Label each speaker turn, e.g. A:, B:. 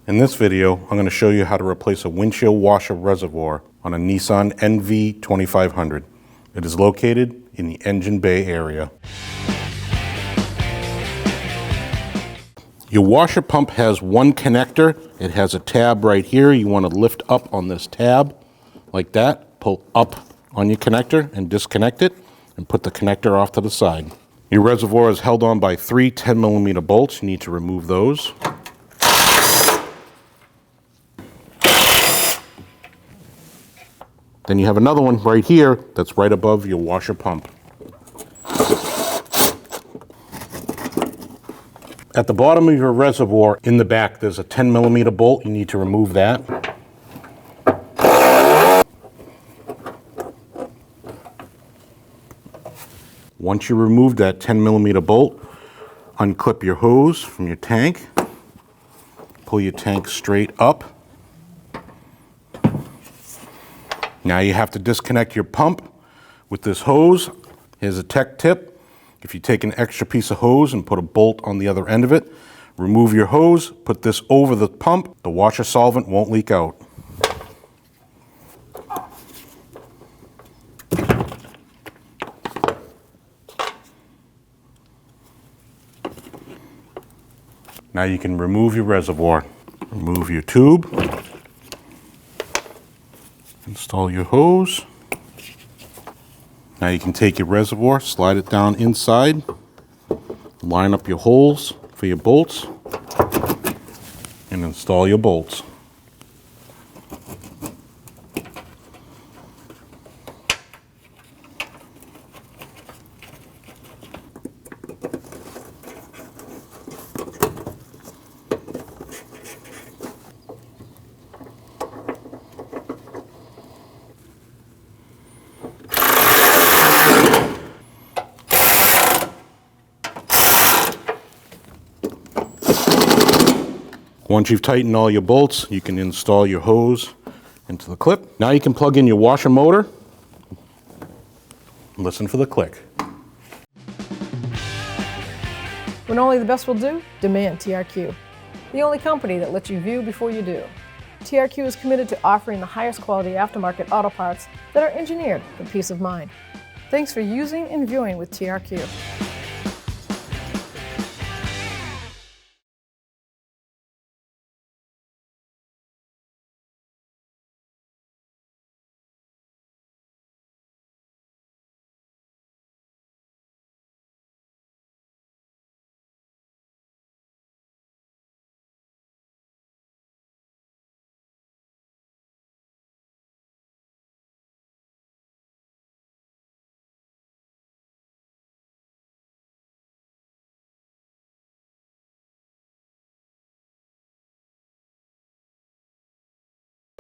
A: In this video, I'm going to show you how to replace a windshield washer reservoir on a Nissan NV2500. It is located in the engine bay area. Your washer pump has one connector. It has a tab right here. You want to lift up on this tab like that, pull up on your connector and disconnect it and put the connector off to the side. Your reservoir is held on by three 10mm bolts. You need to remove those. Then you have another one right here that's right above your washer pump. At the bottom of your reservoir in the back, there's a 10mm bolt. You need to remove that. Once you remove that 10mm bolt, unclip your hose from your tank. Pull your tank straight up. Now you have to disconnect your pump with this hose. Here's a tech tip. If you take an extra piece of hose and put a bolt on the other end of it, remove your hose, put this over the pump, the washer solvent won't leak out. Now you can remove your reservoir. Remove your tube. Install your hose. Now you can take your reservoir, slide it down inside, line up your holes for your bolts, and install your bolts. Once you've tightened all your bolts, you can install your hose into the clip. Now you can plug in your washer motor. Listen for the click.
B: When only the best will do, demand TRQ. The only company that lets you view before you do. TRQ is committed to offering the highest quality aftermarket auto parts that are engineered for peace of mind. Thanks for using and viewing with TRQ.